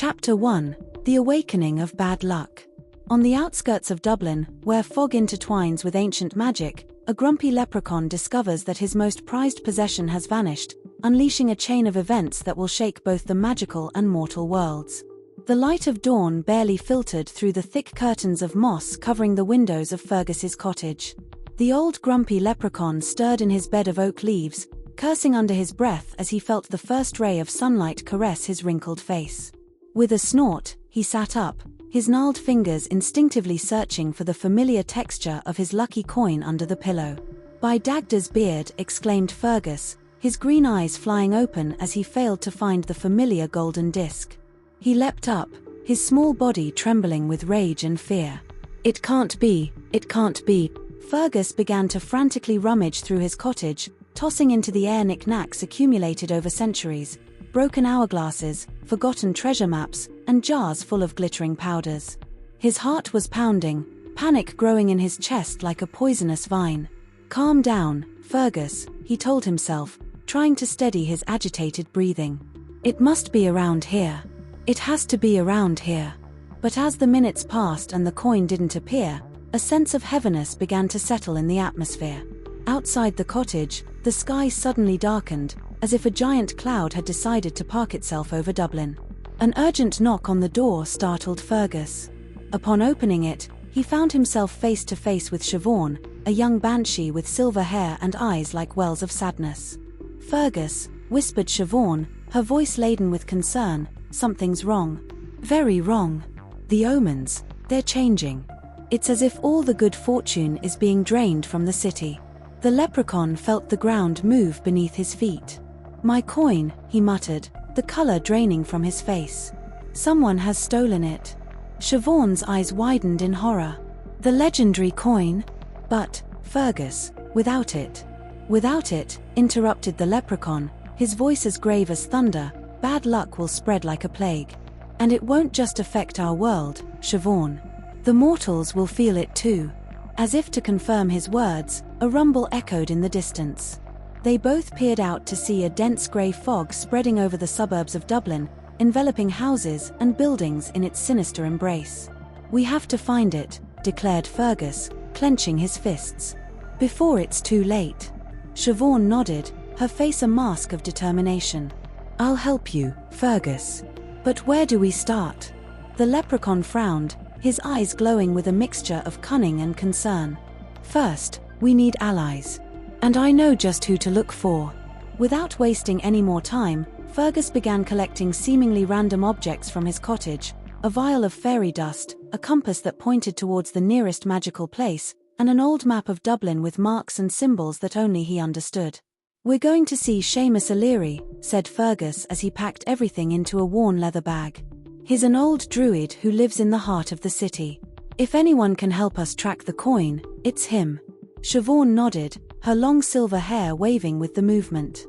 Chapter 1: The Awakening of Bad Luck. On the outskirts of Dublin, where fog intertwines with ancient magic, a grumpy leprechaun discovers that his most prized possession has vanished, unleashing a chain of events that will shake both the magical and mortal worlds. The light of dawn barely filtered through the thick curtains of moss covering the windows of Fergus's cottage. The old grumpy leprechaun stirred in his bed of oak leaves, cursing under his breath as he felt the first ray of sunlight caress his wrinkled face. With a snort, he sat up, his gnarled fingers instinctively searching for the familiar texture of his lucky coin under the pillow. "By Dagda's beard," exclaimed Fergus, his green eyes flying open as he failed to find the familiar golden disc. He leapt up, his small body trembling with rage and fear. "It can't be, it can't be." Fergus began to frantically rummage through his cottage, tossing into the air knickknacks accumulated over centuries, broken hourglasses, forgotten treasure maps, and jars full of glittering powders. His heart was pounding, panic growing in his chest like a poisonous vine. "Calm down, Fergus," he told himself, trying to steady his agitated breathing. "It must be around here. It has to be around here." But as the minutes passed and the coin didn't appear, a sense of heaviness began to settle in the atmosphere. Outside the cottage, the sky suddenly darkened, as if a giant cloud had decided to park itself over Dublin. An urgent knock on the door startled Fergus. Upon opening it, he found himself face to face with Siobhan, a young banshee with silver hair and eyes like wells of sadness. "Fergus," whispered Siobhan, her voice laden with concern, "something's wrong. Very wrong. The omens, they're changing. It's as if all the good fortune is being drained from the city." The leprechaun felt the ground move beneath his feet. "My coin," he muttered, the color draining from his face. "Someone has stolen it." Siobhan's eyes widened in horror. "The legendary coin?" "But, Fergus, without it." "Without it," interrupted the leprechaun, his voice as grave as thunder, "bad luck will spread like a plague. And it won't just affect our world, Siobhan. The mortals will feel it too." As if to confirm his words, a rumble echoed in the distance. They both peered out to see a dense grey fog spreading over the suburbs of Dublin, enveloping houses and buildings in its sinister embrace. "We have to find it," declared Fergus, clenching his fists. "Before it's too late." Siobhan nodded, her face a mask of determination. "I'll help you, Fergus. But where do we start?" The leprechaun frowned, his eyes glowing with a mixture of cunning and concern. "First, we need allies. And I know just who to look for." Without wasting any more time, Fergus began collecting seemingly random objects from his cottage: a vial of fairy dust, a compass that pointed towards the nearest magical place, and an old map of Dublin with marks and symbols that only he understood. "We're going to see Seamus O'Leary," said Fergus as he packed everything into a worn leather bag. "He's an old druid who lives in the heart of the city. If anyone can help us track the coin, it's him." Siobhan nodded, her long silver hair waving with the movement.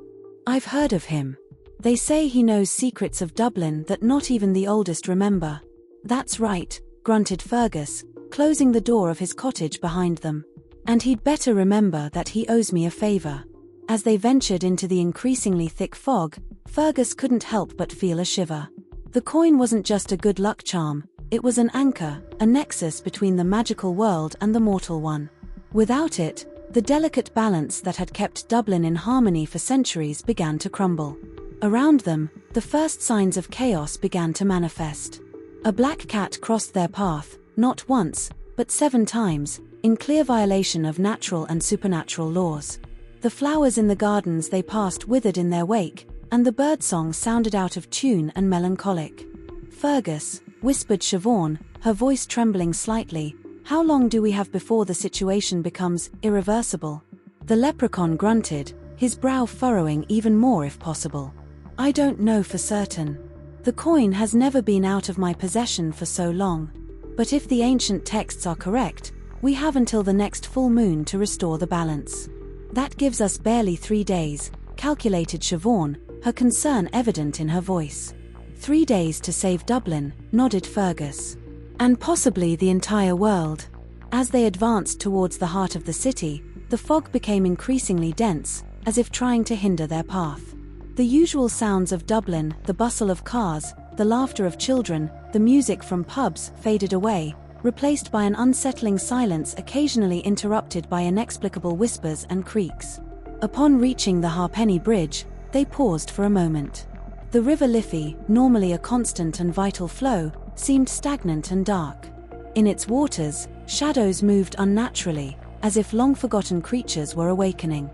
"I've heard of him. They say he knows secrets of Dublin that not even the oldest remember." "That's right," grunted Fergus, closing the door of his cottage behind them. "And he'd better remember that he owes me a favor." As they ventured into the increasingly thick fog, Fergus couldn't help but feel a shiver. The coin wasn't just a good luck charm, it was an anchor, a nexus between the magical world and the mortal one. Without it, the delicate balance that had kept Dublin in harmony for centuries began to crumble. Around them, the first signs of chaos began to manifest. A black cat crossed their path, not once, but 7 times, in clear violation of natural and supernatural laws. The flowers in the gardens they passed withered in their wake, and the birdsong sounded out of tune and melancholic. "Fergus," whispered Siobhan, her voice trembling slightly, "how long do we have before the situation becomes irreversible?" The leprechaun grunted, his brow furrowing even more if possible. "I don't know for certain. The coin has never been out of my possession for so long. But if the ancient texts are correct, we have until the next full moon to restore the balance. That gives us barely 3 days, calculated Siobhan, her concern evident in her voice. 3 days to save Dublin, nodded Fergus. And possibly the entire world. As they advanced towards the heart of the city, the fog became increasingly dense, as if trying to hinder their path. The usual sounds of Dublin, the bustle of cars, the laughter of children, the music from pubs faded away, replaced by an unsettling silence occasionally interrupted by inexplicable whispers and creaks. Upon reaching the Halfpenny Bridge, they paused for a moment. The River Liffey, normally a constant and vital flow, seemed stagnant and dark. In its waters, shadows moved unnaturally, as if long-forgotten creatures were awakening.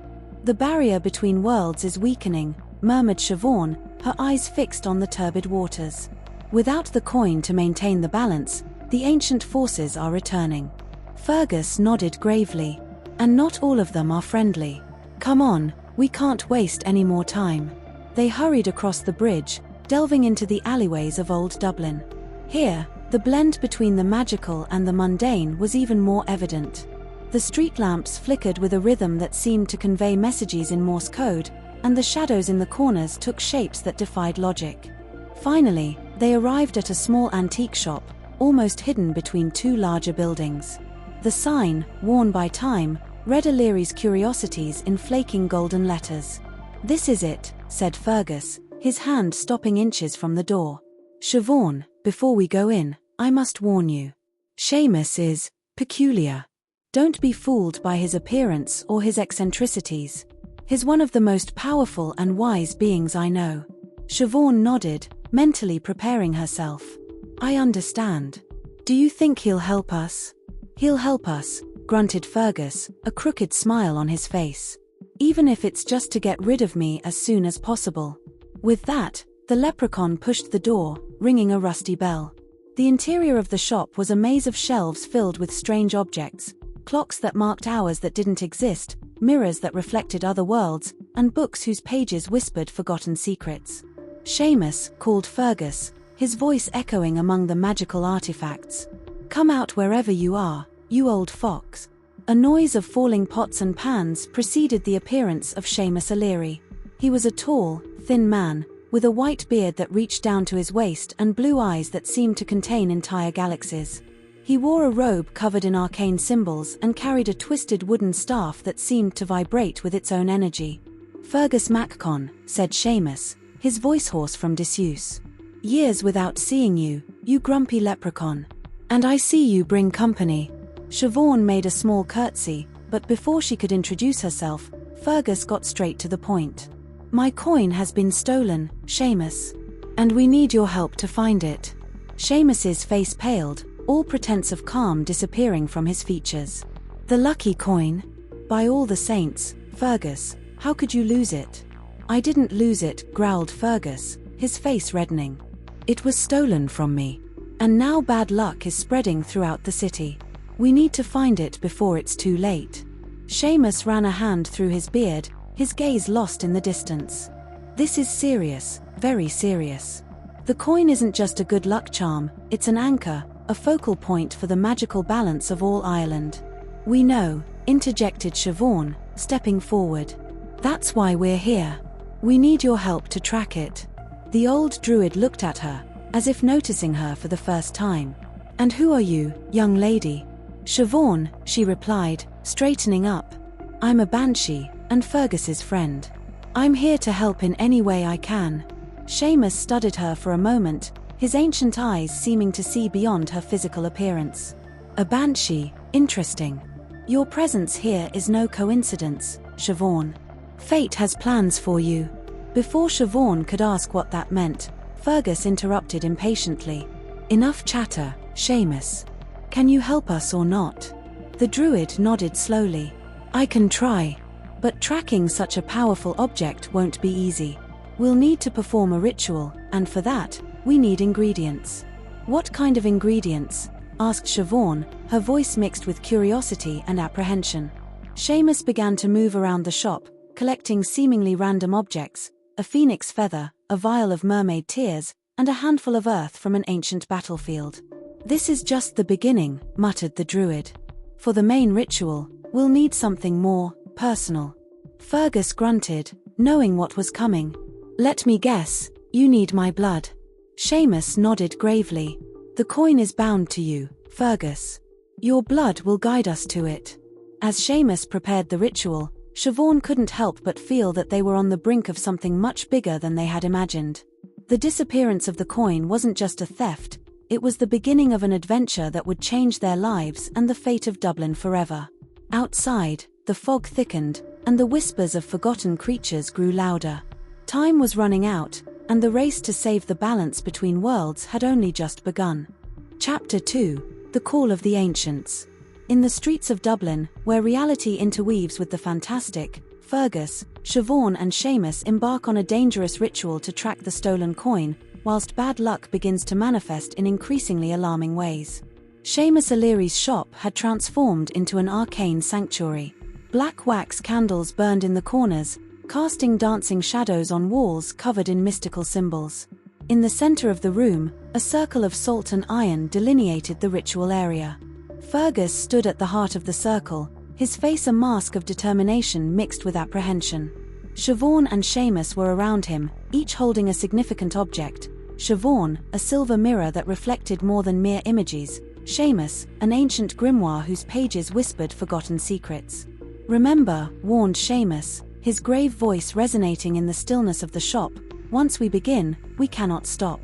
"The barrier between worlds is weakening," murmured Siobhan, her eyes fixed on the turbid waters. "Without the coin to maintain the balance, the ancient forces are returning." Fergus nodded gravely. "And not all of them are friendly. Come on, we can't waste any more time." They hurried across the bridge, delving into the alleyways of old Dublin. Here, the blend between the magical and the mundane was even more evident. The street lamps flickered with a rhythm that seemed to convey messages in Morse code, and the shadows in the corners took shapes that defied logic. Finally, they arrived at a small antique shop, almost hidden between two larger buildings. The sign, worn by time, read O'Leary's Curiosities in flaking golden letters. "This is it," said Fergus, his hand stopping inches from the door. "Siobhan, before we go in, I must warn you. Seamus is peculiar. Don't be fooled by his appearance or his eccentricities. He's one of the most powerful and wise beings I know." Siobhan nodded, mentally preparing herself. "I understand. Do you think he'll help us?" "He'll help us," grunted Fergus, a crooked smile on his face. "Even if it's just to get rid of me as soon as possible." With that, the leprechaun pushed the door, ringing a rusty bell. The interior of the shop was a maze of shelves filled with strange objects, clocks that marked hours that didn't exist, mirrors that reflected other worlds, and books whose pages whispered forgotten secrets. "Seamus," called Fergus, his voice echoing among the magical artifacts. "Come out wherever you are, you old fox." A noise of falling pots and pans preceded the appearance of Seamus O'Leary. He was a tall, thin man, with a white beard that reached down to his waist and blue eyes that seemed to contain entire galaxies. He wore a robe covered in arcane symbols and carried a twisted wooden staff that seemed to vibrate with its own energy. "Fergus MacCon," said Seamus, his voice hoarse from disuse. "Years without seeing you, you grumpy leprechaun. And I see you bring company." Siobhan made a small curtsy, but before she could introduce herself, Fergus got straight to the point. "My coin has been stolen, Seamus. And we need your help to find it." Seamus's face paled, all pretense of calm disappearing from his features. "The lucky coin? By all the saints, Fergus, how could you lose it?" "I didn't lose it," growled Fergus, his face reddening. "It was stolen from me. And now bad luck is spreading throughout the city. We need to find it before it's too late." Seamus ran a hand through his beard, his gaze lost in the distance. "This is serious, very serious. The coin isn't just a good luck charm, it's an anchor, a focal point for the magical balance of all Ireland." "We know," interjected Siobhan, stepping forward. "That's why we're here. We need your help to track it." The old druid looked at her, as if noticing her for the first time. "And who are you, young lady?" "Siobhan," she replied, straightening up. "I'm a banshee, and Fergus's friend. I'm here to help in any way I can." Seamus studied her for a moment, his ancient eyes seeming to see beyond her physical appearance. "A banshee, interesting. Your presence here is no coincidence, Siobhan. Fate has plans for you." Before Siobhan could ask what that meant, Fergus interrupted impatiently. "Enough chatter, Seamus. Can you help us or not?" The druid nodded slowly. "I can try. But tracking such a powerful object won't be easy. We'll need to perform a ritual, and for that, we need ingredients." "What kind of ingredients?" asked Siobhan, her voice mixed with curiosity and apprehension. Seamus began to move around the shop, collecting seemingly random objects, a phoenix feather, a vial of mermaid tears, and a handful of earth from an ancient battlefield. "This is just the beginning," muttered the druid. "For the main ritual, we'll need something more personal." Fergus grunted, knowing what was coming. "Let me guess, you need my blood." Seamus nodded gravely. "The coin is bound to you, Fergus. Your blood will guide us to it." As Seamus prepared the ritual, Siobhan couldn't help but feel that they were on the brink of something much bigger than they had imagined. The disappearance of the coin wasn't just a theft, it was the beginning of an adventure that would change their lives and the fate of Dublin forever. Outside, the fog thickened, and the whispers of forgotten creatures grew louder. Time was running out, and the race to save the balance between worlds had only just begun. Chapter 2: The Call of the Ancients. In the streets of Dublin, where reality interweaves with the fantastic, Fergus, Siobhan and Seamus embark on a dangerous ritual to track the stolen coin, whilst bad luck begins to manifest in increasingly alarming ways. Seamus O'Leary's shop had transformed into an arcane sanctuary. Black wax candles burned in the corners, casting dancing shadows on walls covered in mystical symbols. In the center of the room, a circle of salt and iron delineated the ritual area. Fergus stood at the heart of the circle, his face a mask of determination mixed with apprehension. Siobhan and Seamus were around him, each holding a significant object. Siobhan, a silver mirror that reflected more than mere images. Seamus, an ancient grimoire whose pages whispered forgotten secrets. "Remember," warned Seamus, his grave voice resonating in the stillness of the shop, "once we begin, we cannot stop.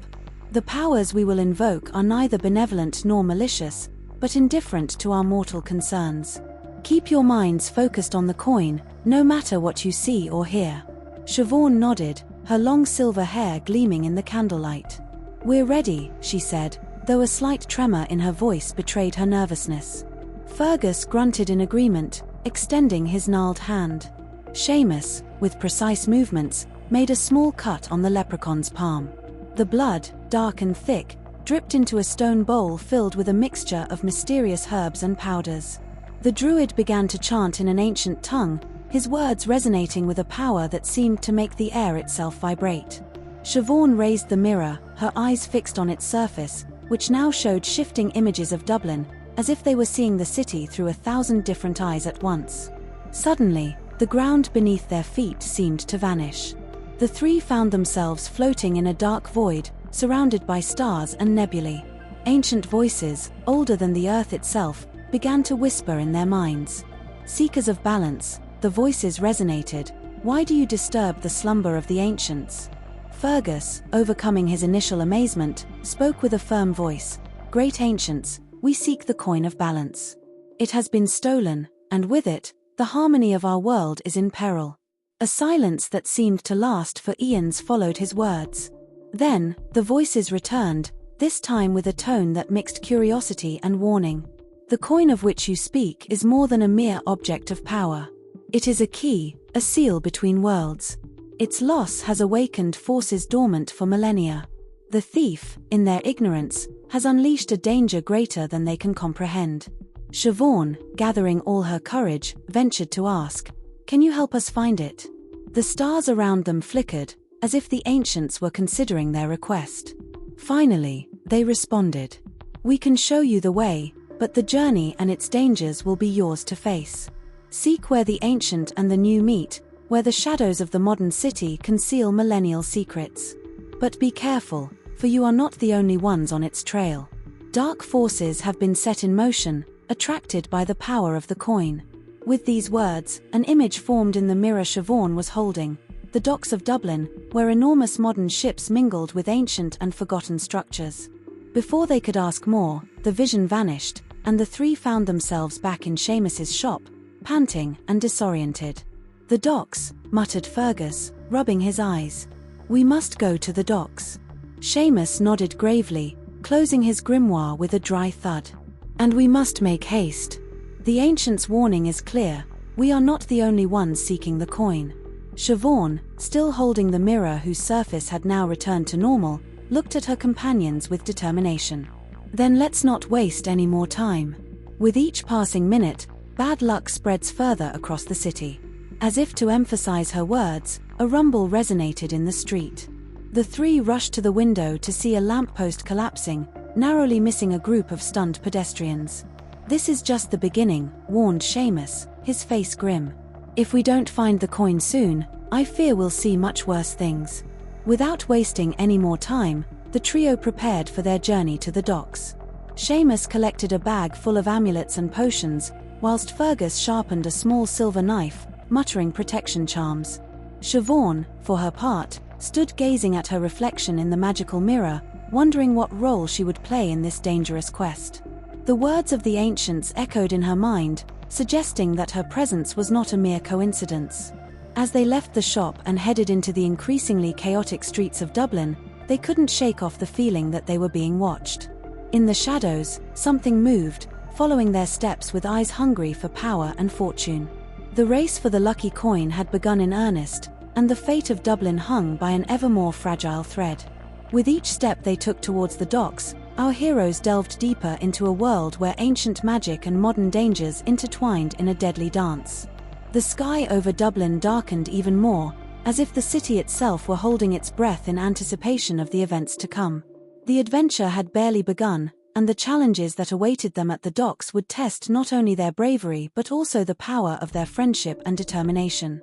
The powers we will invoke are neither benevolent nor malicious, but indifferent to our mortal concerns. Keep your minds focused on the coin, no matter what you see or hear." Siobhan nodded, her long silver hair gleaming in the candlelight. "We're ready," she said, though a slight tremor in her voice betrayed her nervousness. Fergus grunted in agreement, extending his gnarled hand. Seamus, with precise movements, made a small cut on the leprechaun's palm. The blood, dark and thick, dripped into a stone bowl filled with a mixture of mysterious herbs and powders. The druid began to chant in an ancient tongue, his words resonating with a power that seemed to make the air itself vibrate. Siobhan raised the mirror, her eyes fixed on its surface, which now showed shifting images of Dublin, as if they were seeing the city through 1,000 different eyes at once. Suddenly, the ground beneath their feet seemed to vanish. The three found themselves floating in a dark void, surrounded by stars and nebulae. Ancient voices, older than the earth itself, began to whisper in their minds. "Seekers of balance," the voices resonated, "why do you disturb the slumber of the ancients?" Fergus, overcoming his initial amazement, spoke with a firm voice. "Great ancients, we seek the coin of balance. It has been stolen, and with it, the harmony of our world is in peril." A silence that seemed to last for eons followed his words. Then, the voices returned, this time with a tone that mixed curiosity and warning. "The coin of which you speak is more than a mere object of power. It is a key, a seal between worlds. Its loss has awakened forces dormant for millennia. The thief, in their ignorance, has unleashed a danger greater than they can comprehend." Siobhan, gathering all her courage, ventured to ask, "Can you help us find it?" The stars around them flickered, as if the ancients were considering their request. Finally, they responded. "We can show you the way, but the journey and its dangers will be yours to face. Seek where the ancient and the new meet, where the shadows of the modern city conceal millennial secrets. But be careful, for you are not the only ones on its trail. Dark forces have been set in motion, attracted by the power of the coin." With these words, an image formed in the mirror Siobhan was holding, the docks of Dublin, where enormous modern ships mingled with ancient and forgotten structures. Before they could ask more, the vision vanished, and the three found themselves back in Seamus's shop, panting and disoriented. "The docks," muttered Fergus, rubbing his eyes. "We must go to the docks." Seamus nodded gravely, closing his grimoire with a dry thud. "And we must make haste. The ancient's warning is clear, we are not the only ones seeking the coin." Siobhan, still holding the mirror whose surface had now returned to normal, looked at her companions with determination. "Then let's not waste any more time. With each passing minute, bad luck spreads further across the city." As if to emphasize her words, a rumble resonated in the street. The three rushed to the window to see a lamppost collapsing, narrowly missing a group of stunned pedestrians. "This is just the beginning," warned Seamus, his face grim. "If we don't find the coin soon, I fear we'll see much worse things." Without wasting any more time, the trio prepared for their journey to the docks. Seamus collected a bag full of amulets and potions, whilst Fergus sharpened a small silver knife, muttering protection charms. Siobhan, for her part, stood gazing at her reflection in the magical mirror, wondering what role she would play in this dangerous quest. The words of the ancients echoed in her mind, suggesting that her presence was not a mere coincidence. As they left the shop and headed into the increasingly chaotic streets of Dublin, they couldn't shake off the feeling that they were being watched. In the shadows, something moved, following their steps with eyes hungry for power and fortune. The race for the lucky coin had begun in earnest, and the fate of Dublin hung by an ever more fragile thread. With each step they took towards the docks, our heroes delved deeper into a world where ancient magic and modern dangers intertwined in a deadly dance. The sky over Dublin darkened even more, as if the city itself were holding its breath in anticipation of the events to come. The adventure had barely begun, and the challenges that awaited them at the docks would test not only their bravery but also the power of their friendship and determination.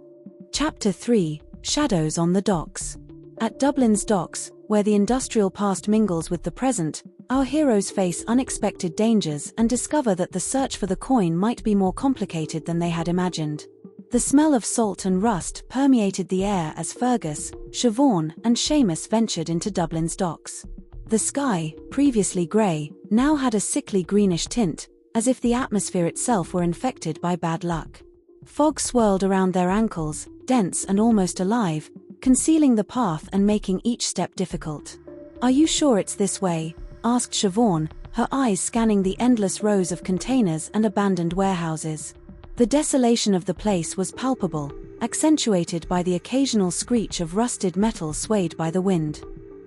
Chapter 3: Shadows on the Docks. At Dublin's docks, where the industrial past mingles with the present, our heroes face unexpected dangers and discover that the search for the coin might be more complicated than they had imagined. The smell of salt and rust permeated the air as Fergus, Siobhan, and Seamus ventured into Dublin's docks. The sky, previously grey, now had a sickly greenish tint, as if the atmosphere itself were infected by bad luck. Fog swirled around their ankles, dense and almost alive, concealing the path and making each step difficult. "Are you sure it's this way?" asked Siobhan, her eyes scanning the endless rows of containers and abandoned warehouses. The desolation of the place was palpable, accentuated by the occasional screech of rusted metal swayed by the wind.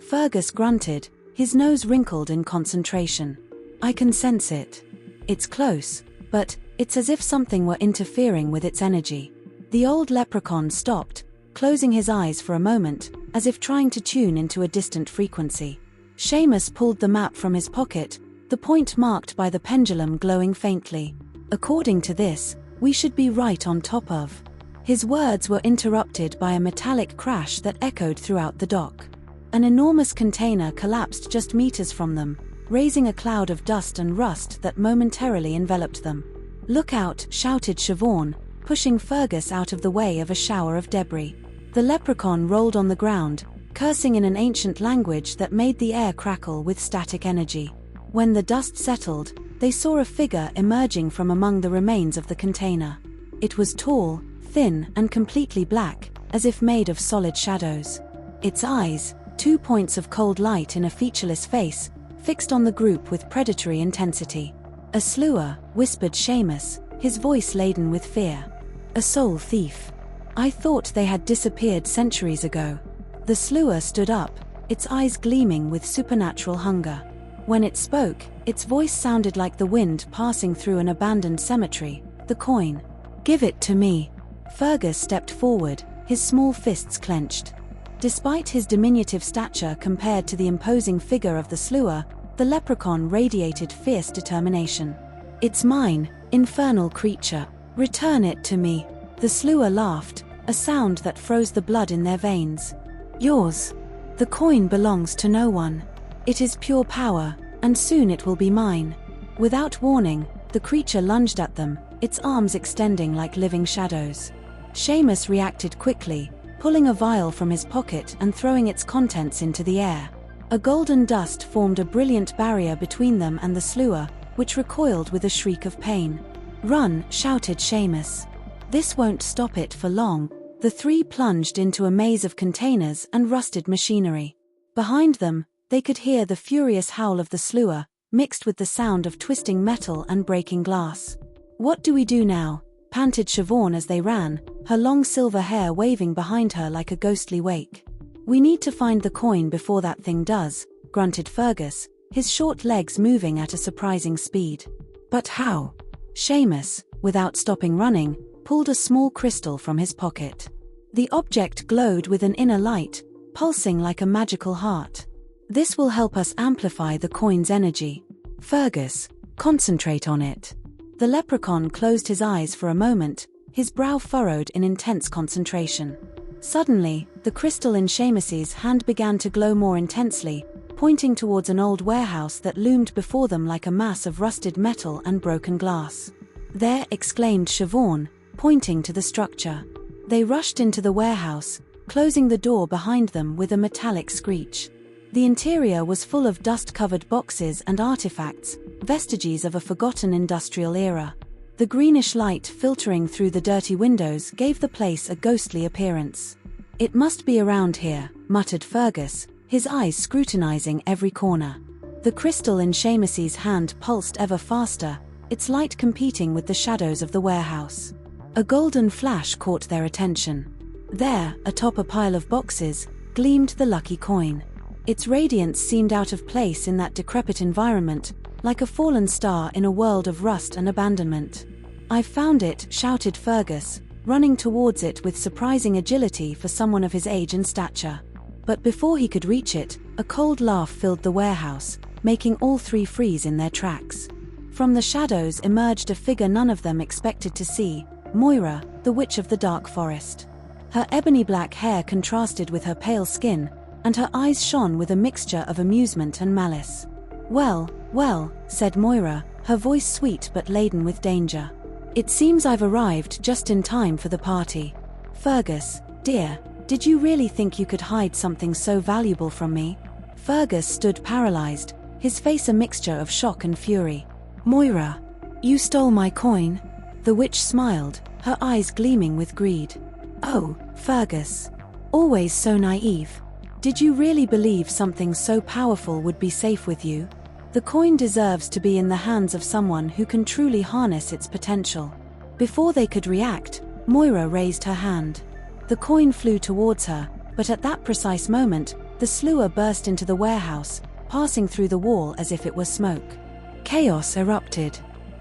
Fergus grunted, his nose wrinkled in concentration. "I can sense it. It's close, but it's as if something were interfering with its energy." The old leprechaun stopped, closing his eyes for a moment, as if trying to tune into a distant frequency. Seamus pulled the map from his pocket, the point marked by the pendulum glowing faintly. "According to this, we should be right on top of." His words were interrupted by a metallic crash that echoed throughout the dock. An enormous container collapsed just meters from them, raising a cloud of dust and rust that momentarily enveloped them. "Look out!" shouted Siobhan, pushing Fergus out of the way of a shower of debris. The leprechaun rolled on the ground, cursing in an ancient language that made the air crackle with static energy. When the dust settled, they saw a figure emerging from among the remains of the container. It was tall, thin, and completely black, as if made of solid shadows. Its eyes, 2 points of cold light in a featureless face, fixed on the group with predatory intensity. "A slewer," whispered Seamus, his voice laden with fear. "A soul thief. I thought they had disappeared centuries ago." The slewer stood up, its eyes gleaming with supernatural hunger. When it spoke, its voice sounded like the wind passing through an abandoned cemetery. "The coin. Give it to me." Fergus stepped forward, his small fists clenched. Despite his diminutive stature compared to the imposing figure of the slewer, the leprechaun radiated fierce determination. "It's mine, infernal creature. Return it to me." The slewer laughed, a sound that froze the blood in their veins. "Yours. The coin belongs to no one. It is pure power, and soon it will be mine." Without warning, the creature lunged at them, its arms extending like living shadows. Seamus reacted quickly, pulling a vial from his pocket and throwing its contents into the air. A golden dust formed a brilliant barrier between them and the slewer, which recoiled with a shriek of pain. "Run!" shouted Seamus. "This won't stop it for long." The three plunged into a maze of containers and rusted machinery. Behind them, they could hear the furious howl of the slewer, mixed with the sound of twisting metal and breaking glass. "What do we do now?" panted Siobhan as they ran, her long silver hair waving behind her like a ghostly wake. "We need to find the coin before that thing does," grunted Fergus, his short legs moving at a surprising speed. "But how?" Seamus, without stopping running, pulled a small crystal from his pocket. The object glowed with an inner light, pulsing like a magical heart. "This will help us amplify the coin's energy. Fergus, concentrate on it." The leprechaun closed his eyes for a moment, his brow furrowed in intense concentration. Suddenly, the crystal in Seamus's hand began to glow more intensely, pointing towards an old warehouse that loomed before them like a mass of rusted metal and broken glass. "There!" exclaimed Siobhan, pointing to the structure. They rushed into the warehouse, closing the door behind them with a metallic screech. The interior was full of dust-covered boxes and artifacts, vestiges of a forgotten industrial era. The greenish light filtering through the dirty windows gave the place a ghostly appearance. "It must be around here," muttered Fergus, his eyes scrutinizing every corner. The crystal in Seamus's hand pulsed ever faster, its light competing with the shadows of the warehouse. A golden flash caught their attention. There, atop a pile of boxes, gleamed the lucky coin. Its radiance seemed out of place in that decrepit environment, like a fallen star in a world of rust and abandonment. "I've found it," shouted Fergus, running towards it with surprising agility for someone of his age and stature. But before he could reach it, a cold laugh filled the warehouse, making all three freeze in their tracks. From the shadows emerged a figure none of them expected to see, Moira, the Witch of the Dark Forest. Her ebony black hair contrasted with her pale skin, and her eyes shone with a mixture of amusement and malice. "Well, well," said Moira, her voice sweet but laden with danger. "It seems I've arrived just in time for the party. Fergus, dear, did you really think you could hide something so valuable from me?" Fergus stood paralyzed, his face a mixture of shock and fury. "Moira, you stole my coin?" The witch smiled, her eyes gleaming with greed. "Oh, Fergus. Always so naive. Did you really believe something so powerful would be safe with you? The coin deserves to be in the hands of someone who can truly harness its potential." Before they could react, Moira raised her hand. The coin flew towards her, but at that precise moment, the slewer burst into the warehouse, passing through the wall as if it were smoke. Chaos erupted.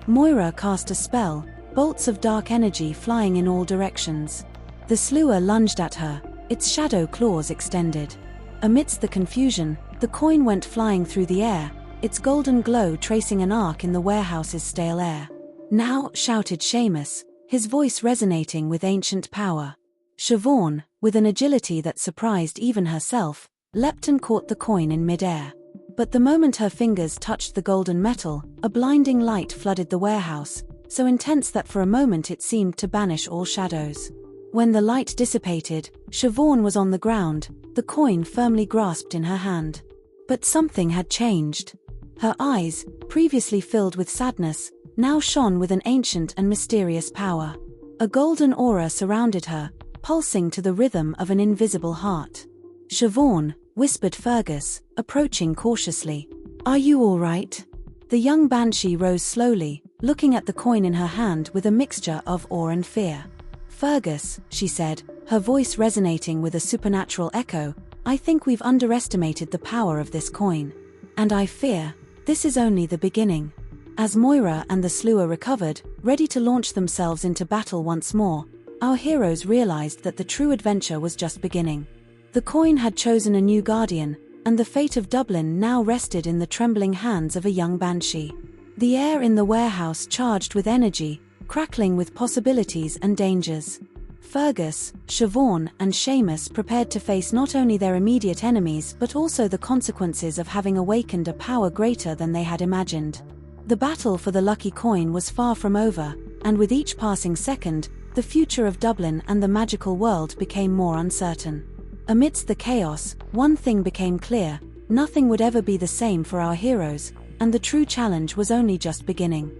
Moira cast a spell, bolts of dark energy flying in all directions. The slewer lunged at her, its shadow claws extended. Amidst the confusion, the coin went flying through the air, its golden glow tracing an arc in the warehouse's stale air. "Now," shouted Seamus, his voice resonating with ancient power. Siobhan, with an agility that surprised even herself, leapt and caught the coin in midair. But the moment her fingers touched the golden metal, a blinding light flooded the warehouse, so intense that for a moment it seemed to banish all shadows. When the light dissipated, Siobhan was on the ground, the coin firmly grasped in her hand. But something had changed. Her eyes, previously filled with sadness, now shone with an ancient and mysterious power. A golden aura surrounded her, pulsing to the rhythm of an invisible heart. "Siobhan," whispered Fergus, approaching cautiously. "Are you all right?" The young banshee rose slowly, looking at the coin in her hand with a mixture of awe and fear. "Fergus," she said, her voice resonating with a supernatural echo, "I think we've underestimated the power of this coin. And I fear, this is only the beginning." As Moira and the slewer recovered, ready to launch themselves into battle once more, our heroes realized that the true adventure was just beginning. The coin had chosen a new guardian, and the fate of Dublin now rested in the trembling hands of a young banshee. The air in the warehouse charged with energy, crackling with possibilities and dangers. Fergus, Siobhan, and Seamus prepared to face not only their immediate enemies but also the consequences of having awakened a power greater than they had imagined. The battle for the lucky coin was far from over, and with each passing second, the future of Dublin and the magical world became more uncertain. Amidst the chaos, one thing became clear: nothing would ever be the same for our heroes, and the true challenge was only just beginning.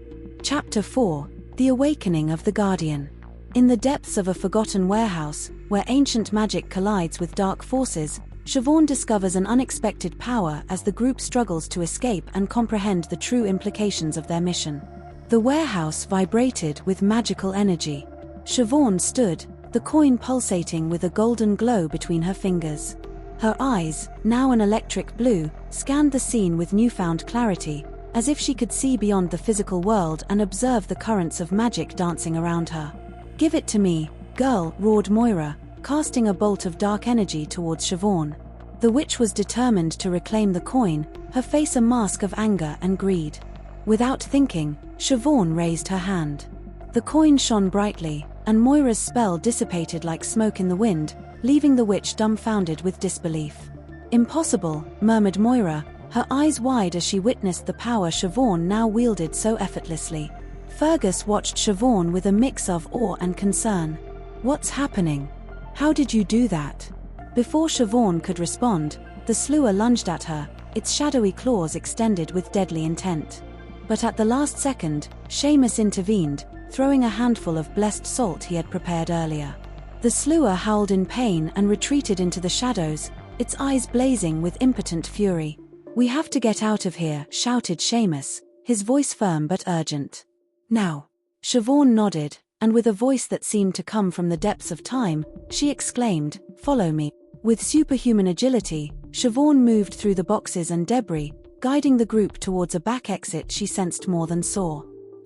Chapter 4: The Awakening of the Guardian. In the depths of a forgotten warehouse, where ancient magic collides with dark forces, Siobhan discovers an unexpected power as the group struggles to escape and comprehend the true implications of their mission. The warehouse vibrated with magical energy. Siobhan stood, the coin pulsating with a golden glow between her fingers. Her eyes, now an electric blue, scanned the scene with newfound clarity, as if she could see beyond the physical world and observe the currents of magic dancing around her. "Give it to me, girl," roared Moira, casting a bolt of dark energy towards Siobhan. The witch was determined to reclaim the coin, her face a mask of anger and greed. Without thinking, Siobhan raised her hand. The coin shone brightly, and Moira's spell dissipated like smoke in the wind, leaving the witch dumbfounded with disbelief. "Impossible," murmured Moira, her eyes wide as she witnessed the power Siobhan now wielded so effortlessly. Fergus watched Siobhan with a mix of awe and concern. "What's happening? How did you do that?" Before Siobhan could respond, the slewer lunged at her, its shadowy claws extended with deadly intent. But at the last second, Seamus intervened, throwing a handful of blessed salt he had prepared earlier. The slewer howled in pain and retreated into the shadows, its eyes blazing with impotent fury. "We have to get out of here," shouted Seamus, his voice firm but urgent. "Now." Siobhan nodded, and with a voice that seemed to come from the depths of time, she exclaimed, "Follow me." With superhuman agility, Siobhan moved through the boxes and debris, guiding the group towards a back exit she sensed more than saw.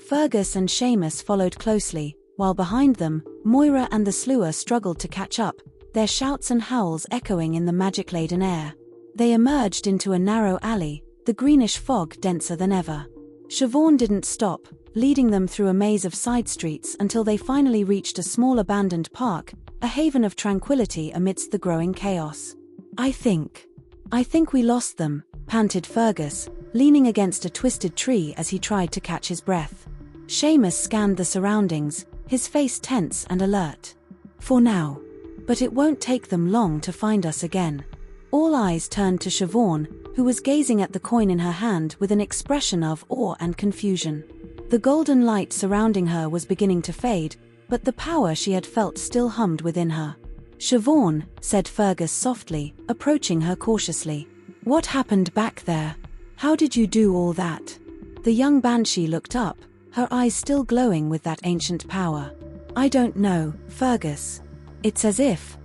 Fergus and Seamus followed closely, while behind them, Moira and the slewer struggled to catch up, their shouts and howls echoing in the magic-laden air. They emerged into a narrow alley, the greenish fog denser than ever. Siobhan didn't stop, leading them through a maze of side streets until they finally reached a small abandoned park, a haven of tranquility amidst the growing chaos. I think we lost them," panted Fergus, leaning against a twisted tree as he tried to catch his breath. Seamus scanned the surroundings, his face tense and alert. "For now. But it won't take them long to find us again." All eyes turned to Siobhan, who was gazing at the coin in her hand with an expression of awe and confusion. The golden light surrounding her was beginning to fade, but the power she had felt still hummed within her. "Siobhan," said Fergus softly, approaching her cautiously. "What happened back there? How did you do all that?" The young banshee looked up, her eyes still glowing with that ancient power. "I don't know, Fergus. It's as if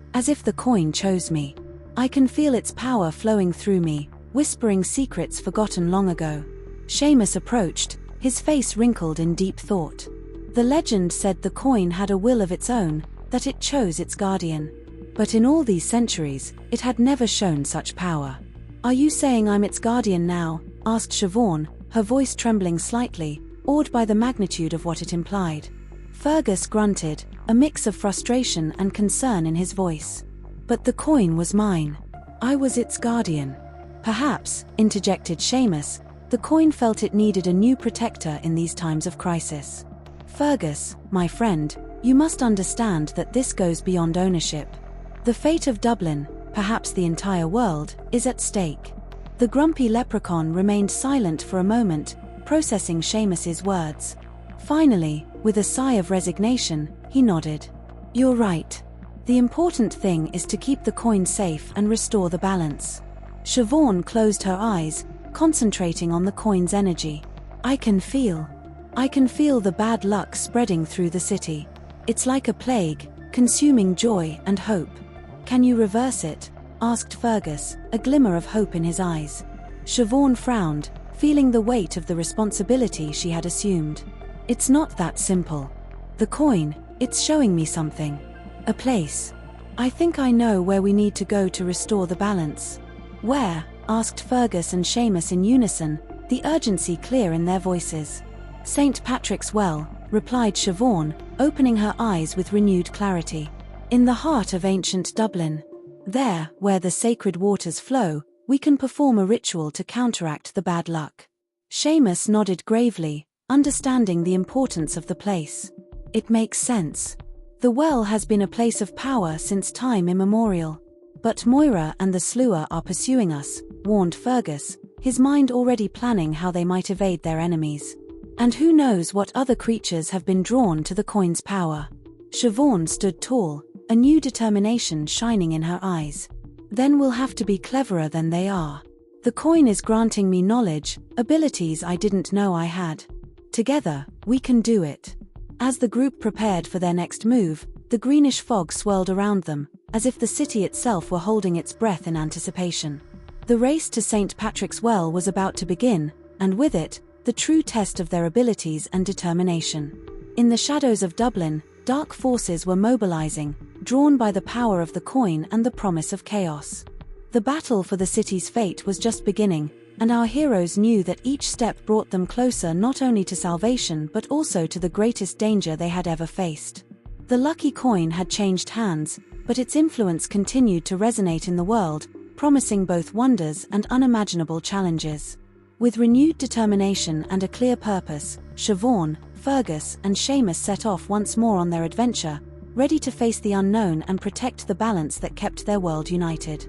the coin chose me. I can feel its power flowing through me, whispering secrets forgotten long ago." Seamus approached, his face wrinkled in deep thought. The legend said the coin had a will of its own, that it chose its guardian. But in all these centuries, it had never shown such power. "Are you saying I'm its guardian now?" asked Siobhan, her voice trembling slightly, awed by the magnitude of what it implied. Fergus grunted, a mix of frustration and concern in his voice. "But the coin was mine. I was its guardian." "Perhaps," interjected Seamus, "the coin felt it needed a new protector in these times of crisis." "Fergus, my friend, you must understand that this goes beyond ownership. The fate of Dublin, perhaps the entire world, is at stake." The grumpy leprechaun remained silent for a moment, processing Seamus's words. Finally, with a sigh of resignation, he nodded. "You're right. The important thing is to keep the coin safe and restore the balance." Siobhan closed her eyes, concentrating on the coin's energy. I can feel the bad luck spreading through the city. It's like a plague, consuming joy and hope." "Can you reverse it?" asked Fergus, a glimmer of hope in his eyes. Siobhan frowned, feeling the weight of the responsibility she had assumed. "It's not that simple. The coin, it's showing me something. A place. I think I know where we need to go to restore the balance." "Where?" asked Fergus and Seamus in unison, the urgency clear in their voices. "St. Patrick's Well," replied Siobhan, opening her eyes with renewed clarity. "In the heart of ancient Dublin. There, where the sacred waters flow, we can perform a ritual to counteract the bad luck." Seamus nodded gravely, understanding the importance of the place. "It makes sense. The well has been a place of power since time immemorial. But Moira and the slewer are pursuing us," warned Fergus, his mind already planning how they might evade their enemies. "And who knows what other creatures have been drawn to the coin's power." Siobhan stood tall, a new determination shining in her eyes. "Then we'll have to be cleverer than they are. The coin is granting me knowledge, abilities I didn't know I had. Together, we can do it." As the group prepared for their next move, the greenish fog swirled around them, as if the city itself were holding its breath in anticipation. The race to St. Patrick's Well was about to begin, and with it, the true test of their abilities and determination. In the shadows of Dublin, dark forces were mobilizing, drawn by the power of the coin and the promise of chaos. The battle for the city's fate was just beginning, and our heroes knew that each step brought them closer not only to salvation but also to the greatest danger they had ever faced. The lucky coin had changed hands, but its influence continued to resonate in the world, promising both wonders and unimaginable challenges. With renewed determination and a clear purpose, Siobhan, Fergus, and Seamus set off once more on their adventure, ready to face the unknown and protect the balance that kept their world united.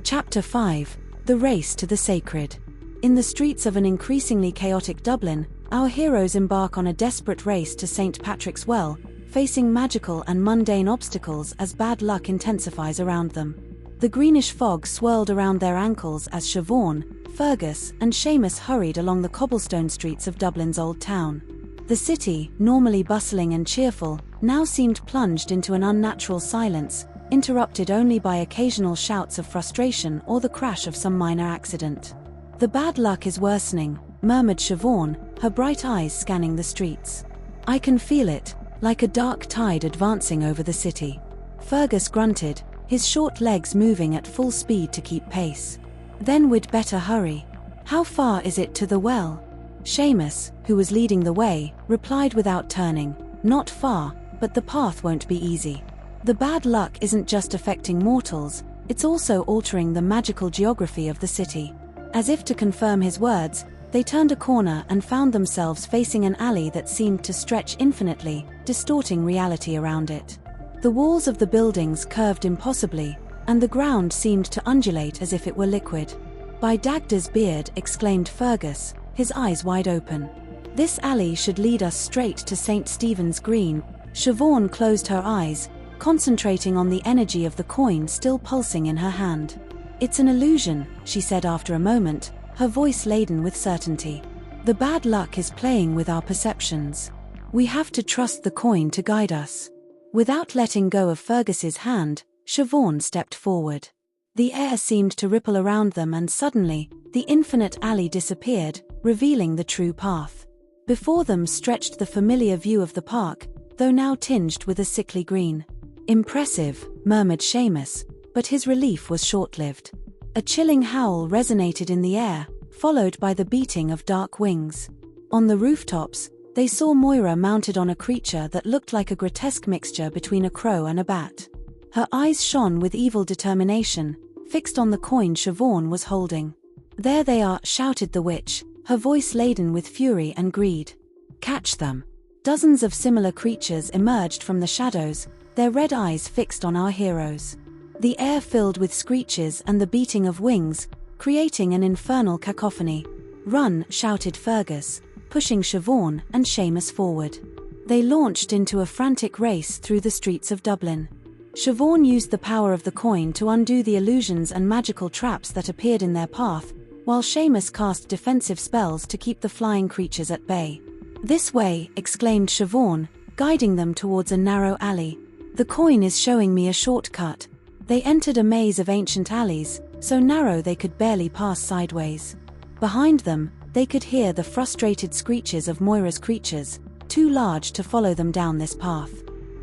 Chapter 5: The Race to the Sacred. In the streets of an increasingly chaotic Dublin, our heroes embark on a desperate race to St. Patrick's Well, facing magical and mundane obstacles as bad luck intensifies around them. The greenish fog swirled around their ankles as Siobhan, Fergus, and Seamus hurried along the cobblestone streets of Dublin's old town. The city, normally bustling and cheerful, now seemed plunged into an unnatural silence, interrupted only by occasional shouts of frustration or the crash of some minor accident. "The bad luck is worsening," murmured Siobhan, her bright eyes scanning the streets. "I can feel it, like a dark tide advancing over the city." Fergus grunted, his short legs moving at full speed to keep pace. "Then we'd better hurry. How far is it to the well?" Seamus, who was leading the way, replied without turning, "Not far, but the path won't be easy. The bad luck isn't just affecting mortals, it's also altering the magical geography of the city." As if to confirm his words, they turned a corner and found themselves facing an alley that seemed to stretch infinitely, distorting reality around it. The walls of the buildings curved impossibly, and the ground seemed to undulate as if it were liquid. "By Dagda's beard," exclaimed Fergus, his eyes wide open. "This alley should lead us straight to St. Stephen's Green." Siobhan closed her eyes, concentrating on the energy of the coin still pulsing in her hand. "It's an illusion," she said after a moment, her voice laden with certainty. "The bad luck is playing with our perceptions. We have to trust the coin to guide us." Without letting go of Fergus's hand, Siobhan stepped forward. The air seemed to ripple around them, and suddenly, the infinite alley disappeared, revealing the true path. Before them stretched the familiar view of the park, though now tinged with a sickly green. "Impressive," murmured Seamus, but his relief was short-lived. A chilling howl resonated in the air, followed by the beating of dark wings. On the rooftops, they saw Moira mounted on a creature that looked like a grotesque mixture between a crow and a bat. Her eyes shone with evil determination, fixed on the coin Siobhan was holding. "There they are," shouted the witch, her voice laden with fury and greed. "Catch them." Dozens of similar creatures emerged from the shadows, their red eyes fixed on our heroes. The air filled with screeches and the beating of wings, creating an infernal cacophony. "Run," shouted Fergus, pushing Siobhan and Seamus forward. They launched into a frantic race through the streets of Dublin. Siobhan used the power of the coin to undo the illusions and magical traps that appeared in their path, while Seamus cast defensive spells to keep the flying creatures at bay. "This way," exclaimed Siobhan, guiding them towards a narrow alley. "The coin is showing me a shortcut." They entered a maze of ancient alleys, so narrow they could barely pass sideways. Behind them, they could hear the frustrated screeches of Moira's creatures, too large to follow them down this path.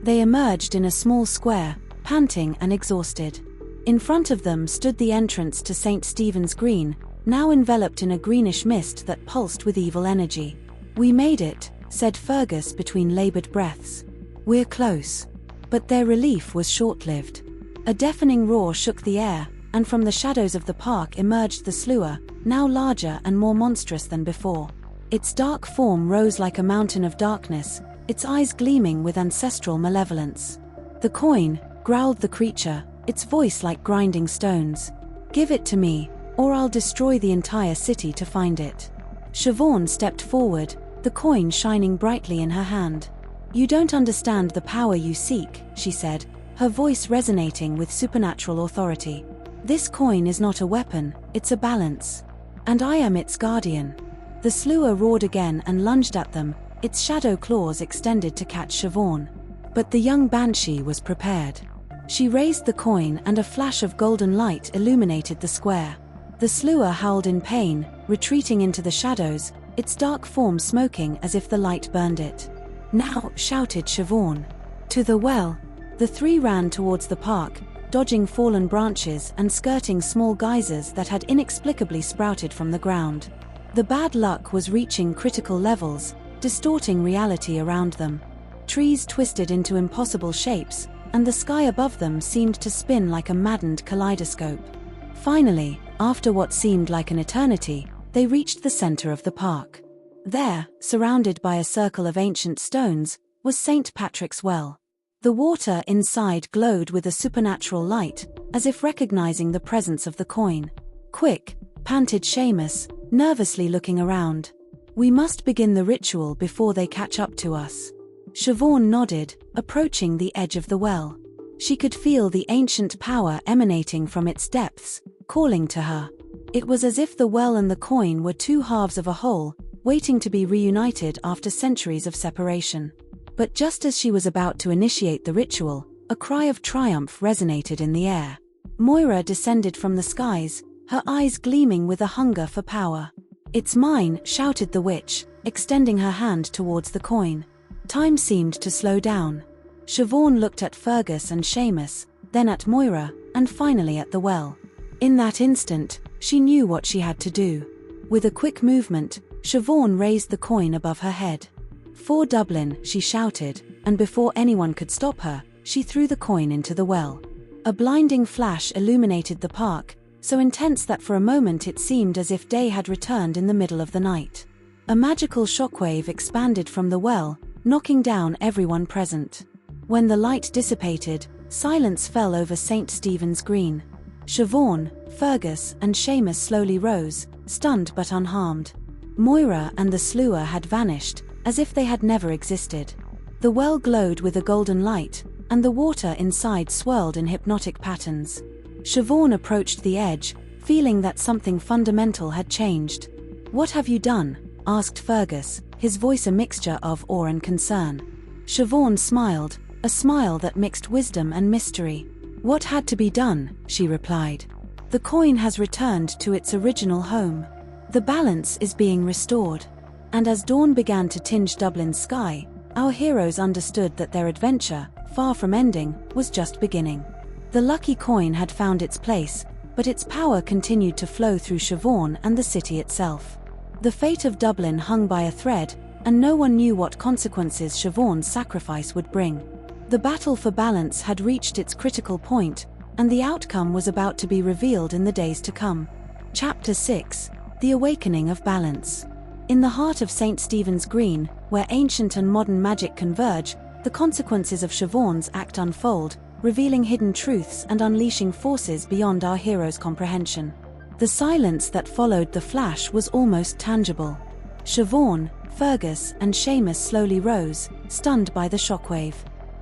They emerged in a small square, panting and exhausted. In front of them stood the entrance to St. Stephen's Green, now enveloped in a greenish mist that pulsed with evil energy. "We made it," said Fergus between labored breaths. "We're close." But their relief was short-lived. A deafening roar shook the air, and from the shadows of the park emerged the slewer, now larger and more monstrous than before. Its dark form rose like a mountain of darkness, its eyes gleaming with ancestral malevolence. "The coin," growled the creature, its voice like grinding stones. "Give it to me, or I'll destroy the entire city to find it." Siobhan stepped forward, the coin shining brightly in her hand. "You don't understand the power you seek," she said, her voice resonating with supernatural authority. "This coin is not a weapon, it's a balance. And I am its guardian." The slewer roared again and lunged at them, its shadow claws extended to catch Siobhan. But the young banshee was prepared. She raised the coin and a flash of golden light illuminated the square. The slewer howled in pain, retreating into the shadows, its dark form smoking as if the light burned it. "Now," shouted Siobhan. "To the well." The three ran towards the park, dodging fallen branches and skirting small geysers that had inexplicably sprouted from the ground. The bad luck was reaching critical levels, distorting reality around them. Trees twisted into impossible shapes, and the sky above them seemed to spin like a maddened kaleidoscope. Finally, after what seemed like an eternity, they reached the center of the park. There, surrounded by a circle of ancient stones, was St. Patrick's Well. The water inside glowed with a supernatural light, as if recognizing the presence of the coin. "Quick," panted Seamus, nervously looking around. "We must begin the ritual before they catch up to us." Siobhan nodded, approaching the edge of the well. She could feel the ancient power emanating from its depths, calling to her. It was as if the well and the coin were two halves of a whole, waiting to be reunited after centuries of separation. But just as she was about to initiate the ritual, a cry of triumph resonated in the air. Moira descended from the skies, her eyes gleaming with a hunger for power. "It's mine," shouted the witch, extending her hand towards the coin. Time seemed to slow down. Siobhan looked at Fergus and Seamus, then at Moira, and finally at the well. In that instant, she knew what she had to do. With a quick movement, Siobhan raised the coin above her head. "For Dublin," she shouted, and before anyone could stop her, she threw the coin into the well. A blinding flash illuminated the park, so intense that for a moment it seemed as if day had returned in the middle of the night. A magical shockwave expanded from the well, knocking down everyone present. When the light dissipated, silence fell over St. Stephen's Green. Siobhan, Fergus, and Seamus slowly rose, stunned but unharmed. Moira and the slewer had vanished, as if they had never existed. The well glowed with a golden light, and the water inside swirled in hypnotic patterns. Siobhan approached the edge, feeling that something fundamental had changed. "What have you done?" asked Fergus, his voice a mixture of awe and concern. Siobhan smiled, a smile that mixed wisdom and mystery. "What had to be done?" she replied. "The coin has returned to its original home. The balance is being restored." And as dawn began to tinge Dublin's sky, our heroes understood that their adventure, far from ending, was just beginning. The lucky coin had found its place, but its power continued to flow through Siobhan and the city itself. The fate of Dublin hung by a thread, and no one knew what consequences Siobhan's sacrifice would bring. The battle for balance had reached its critical point, and the outcome was about to be revealed in the days to come. Chapter 6: The Awakening of Balance. In the heart of St. Stephen's Green, where ancient and modern magic converge, the consequences of Siobhan's act unfold, revealing hidden truths and unleashing forces beyond our hero's comprehension. The silence that followed the flash was almost tangible. Siobhan, Fergus, and Seamus slowly rose, stunned by the shockwave.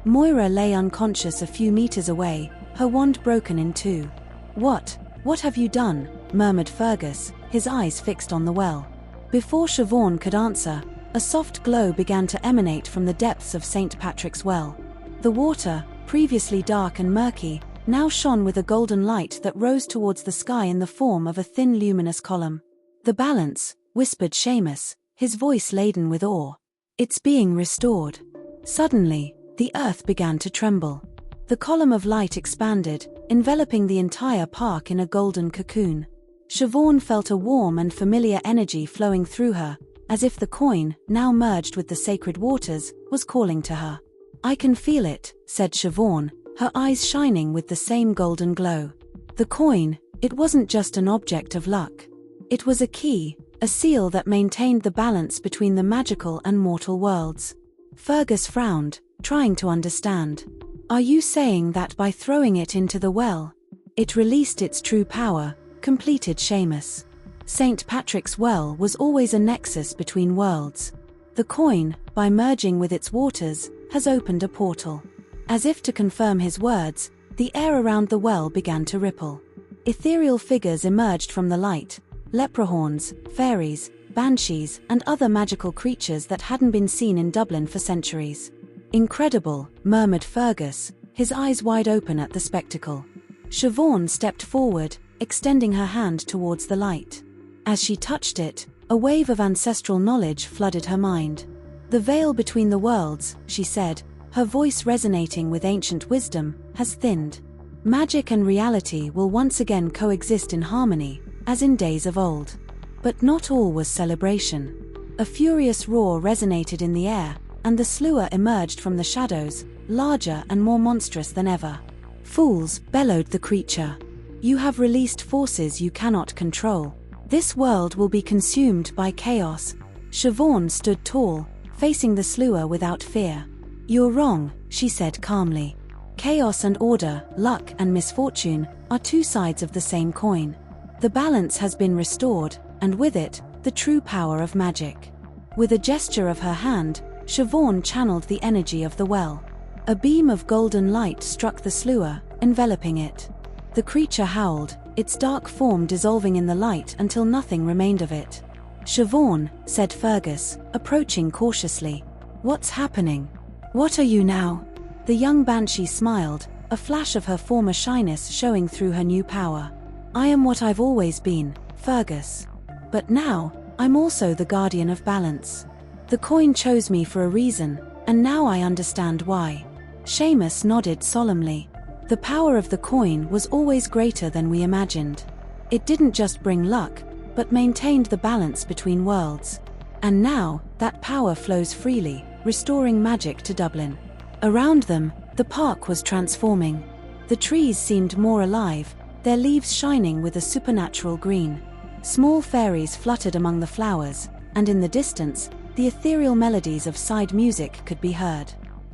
Moira lay unconscious a few meters away, her wand broken in two. What have you done?" murmured Fergus, his eyes fixed on the well. Before Siobhan could answer, a soft glow began to emanate from the depths of St. Patrick's Well. The water, previously dark and murky, now shone with a golden light that rose towards the sky in the form of a thin luminous column. "The balance," whispered Seamus, his voice laden with awe. "It's being restored." Suddenly, the earth began to tremble. The column of light expanded, enveloping the entire park in a golden cocoon. Siobhan felt a warm and familiar energy flowing through her, as if the coin, now merged with the sacred waters, was calling to her. "I can feel it," said Siobhan, her eyes shining with the same golden glow. The coin, it wasn't just an object of luck. It was a key, a seal that maintained the balance between the magical and mortal worlds. Fergus frowned, trying to understand. "Are you saying that by throwing it into the well, it released its true power?" completed Seamus. St. Patrick's Well was always a nexus between worlds. The coin, by merging with its waters, has opened a portal. As if to confirm his words, the air around the well began to ripple. Ethereal figures emerged from the light, leprechauns, fairies, banshees, and other magical creatures that hadn't been seen in Dublin for centuries. "Incredible," murmured Fergus, his eyes wide open at the spectacle. Siobhan stepped forward, extending her hand towards the light. As she touched it, a wave of ancestral knowledge flooded her mind. "The veil between the worlds," she said, her voice resonating with ancient wisdom, "has thinned. Magic and reality will once again coexist in harmony, as in days of old." But not all was celebration. A furious roar resonated in the air, and the slewer emerged from the shadows, larger and more monstrous than ever. "Fools," bellowed the creature. "You have released forces you cannot control. This world will be consumed by chaos." Siobhan stood tall, facing the slewer without fear. You're wrong, she said calmly. Chaos and order, luck and misfortune, are two sides of the same coin. The balance has been restored, and with it, the true power of magic. With a gesture of her hand, Siobhan channeled the energy of the well. A beam of golden light struck the slewer, enveloping it. The creature howled, its dark form dissolving in the light until nothing remained of it. Siobhan, said Fergus, approaching cautiously. What's happening? What are you now? The young banshee smiled, a flash of her former shyness showing through her new power. I am what I've always been, Fergus. But now, I'm also the guardian of balance. The coin chose me for a reason, and now I understand why. Seamus nodded solemnly. The power of the coin was always greater than we imagined. It didn't just bring luck, but maintained the balance between worlds. And now, that power flows freely, restoring magic to Dublin. Around them, the park was transforming. The trees seemed more alive, their leaves shining with a supernatural green. Small fairies fluttered among the flowers, and in the distance, the ethereal melodies of side music could be heard.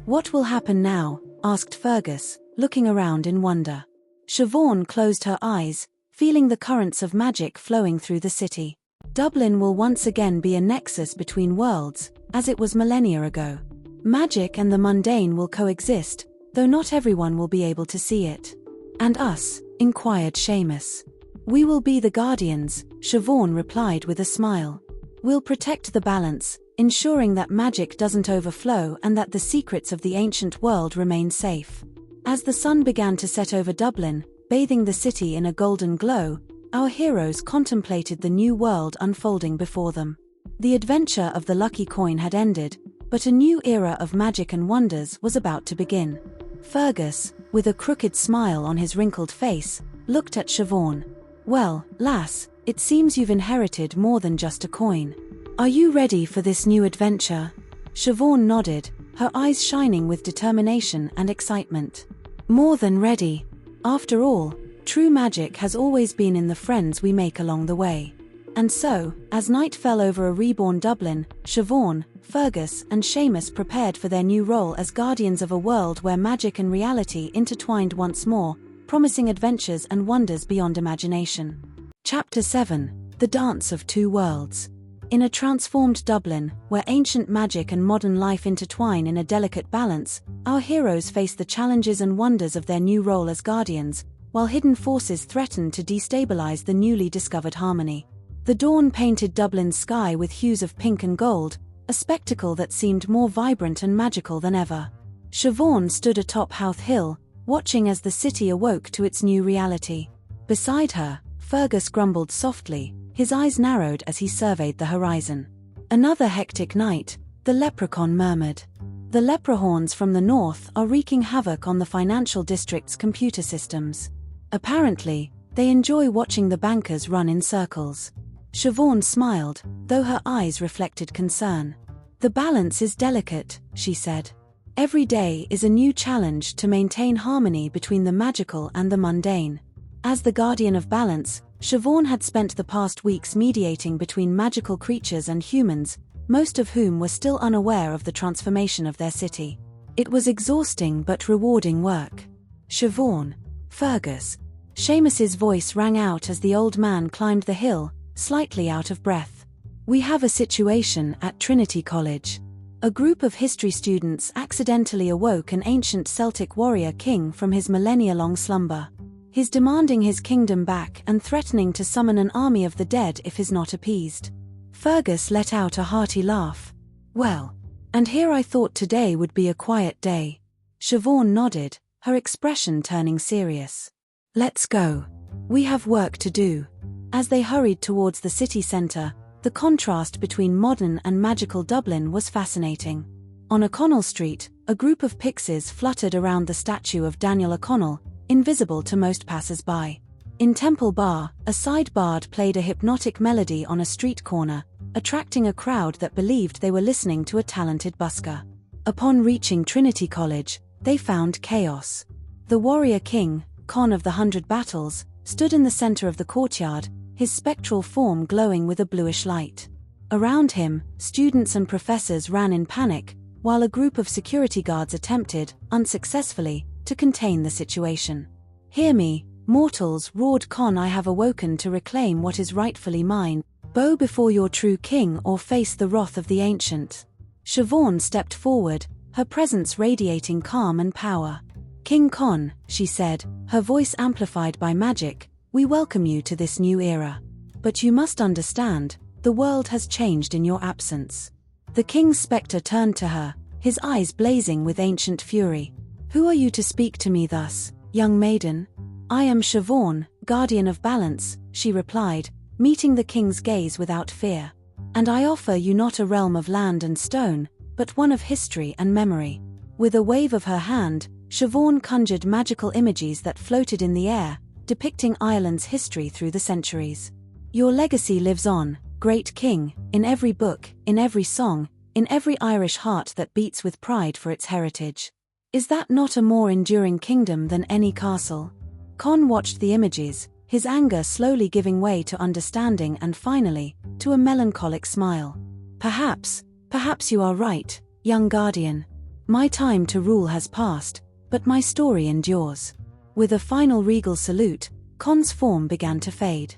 What will happen now? Asked Fergus, looking around in wonder. Siobhan closed her eyes, feeling the currents of magic flowing through the city. Dublin will once again be a nexus between worlds, as it was millennia ago. Magic and the mundane will coexist, though not everyone will be able to see it. And us? Inquired Seamus. We will be the guardians, Siobhan replied with a smile. We'll protect the balance, ensuring that magic doesn't overflow and that the secrets of the ancient world remain safe. As the sun began to set over Dublin, bathing the city in a golden glow, our heroes contemplated the new world unfolding before them. The adventure of the lucky coin had ended, but a new era of magic and wonders was about to begin. Fergus, with a crooked smile on his wrinkled face, looked at Siobhan. Well, lass, it seems you've inherited more than just a coin. Are you ready for this new adventure? Siobhan nodded, her eyes shining with determination and excitement. More than ready. After all, true magic has always been in the friends we make along the way. And so, as night fell over a reborn Dublin, Siobhan, Fergus and Seamus prepared for their new role as guardians of a world where magic and reality intertwined once more, promising adventures and wonders beyond imagination. Chapter 7: The Dance of Two Worlds. In a transformed Dublin, where ancient magic and modern life intertwine in a delicate balance, our heroes face the challenges and wonders of their new role as guardians, while hidden forces threaten to destabilize the newly discovered harmony. The dawn painted Dublin's sky with hues of pink and gold, a spectacle that seemed more vibrant and magical than ever. Siobhan stood atop Howth Hill, watching as the city awoke to its new reality. Beside her, Fergus grumbled softly, his eyes narrowed as he surveyed the horizon. Another hectic night, the leprechaun murmured. The leprechauns from the north are wreaking havoc on the financial district's computer systems. Apparently, they enjoy watching the bankers run in circles. Siobhan smiled, though her eyes reflected concern. The balance is delicate, she said. Every day is a new challenge to maintain harmony between the magical and the mundane. As the guardian of balance, Siobhan had spent the past weeks mediating between magical creatures and humans, most of whom were still unaware of the transformation of their city. It was exhausting but rewarding work. Siobhan, Fergus. Seamus's voice rang out as the old man climbed the hill, slightly out of breath. We have a situation at Trinity College. A group of history students accidentally awoke an ancient Celtic warrior king from his millennia-long slumber. He's demanding his kingdom back and threatening to summon an army of the dead if he's not appeased. Fergus let out a hearty laugh. Well, and here I thought today would be a quiet day. Siobhan nodded, her expression turning serious. Let's go. We have work to do. As they hurried towards the city centre, the contrast between modern and magical Dublin was fascinating. On O'Connell Street, a group of pixies fluttered around the statue of Daniel O'Connell, invisible to most passers-by. In Temple Bar, a side bard played a hypnotic melody on a street corner, attracting a crowd that believed they were listening to a talented busker. Upon reaching Trinity College, they found chaos. The warrior king, Con of the 100 Battles, stood in the center of the courtyard, his spectral form glowing with a bluish light. Around him, students and professors ran in panic, while a group of security guards attempted, unsuccessfully, to contain the situation. "Hear me, mortals," roared Con. "I have awoken to reclaim what is rightfully mine. Bow before your true king or face the wrath of the ancient." Siobhan stepped forward, her presence radiating calm and power. "King Con," she said, her voice amplified by magic, "we welcome you to this new era. But you must understand, the world has changed in your absence." The king's spectre turned to her, his eyes blazing with ancient fury. "Who are you to speak to me thus, young maiden?" "I am Siobhan, guardian of balance," she replied, meeting the king's gaze without fear. "And I offer you not a realm of land and stone, but one of history and memory." With a wave of her hand, Siobhan conjured magical images that floated in the air, depicting Ireland's history through the centuries. "Your legacy lives on, great king, in every book, in every song, in every Irish heart that beats with pride for its heritage. Is that not a more enduring kingdom than any castle?" Con watched the images, his anger slowly giving way to understanding and finally, to a melancholic smile. Perhaps you are right, young guardian. My time to rule has passed, but my story endures." With a final regal salute, Con's form began to fade.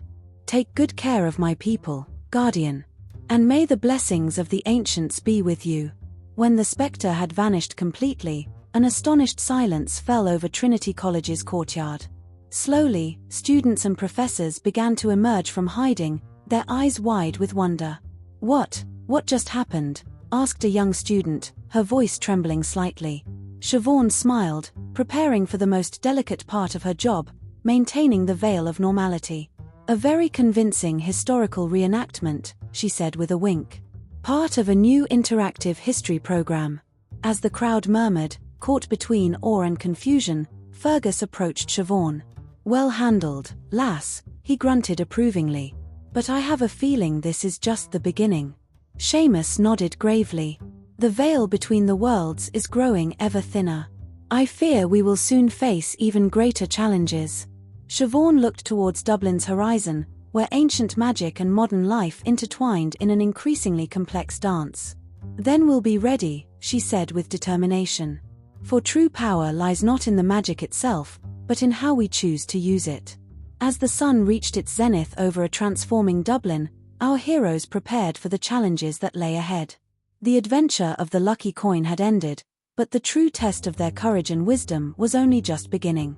"Take good care of my people, guardian. And may the blessings of the ancients be with you." When the spectre had vanished completely, an astonished silence fell over Trinity College's courtyard. Slowly, students and professors began to emerge from hiding, their eyes wide with wonder. What just happened?" asked a young student, her voice trembling slightly. Siobhan smiled, preparing for the most delicate part of her job, maintaining the veil of normality. "A very convincing historical reenactment," she said with a wink. "Part of a new interactive history program." As the crowd murmured, caught between awe and confusion, Fergus approached Siobhan. "Well handled, lass," he grunted approvingly. "But I have a feeling this is just the beginning." Seamus nodded gravely. "The veil between the worlds is growing ever thinner. I fear we will soon face even greater challenges." Siobhan looked towards Dublin's horizon, where ancient magic and modern life intertwined in an increasingly complex dance. "Then we'll be ready," she said with determination. "For true power lies not in the magic itself, but in how we choose to use it." As the sun reached its zenith over a transforming Dublin, our heroes prepared for the challenges that lay ahead. The adventure of the lucky coin had ended, but the true test of their courage and wisdom was only just beginning.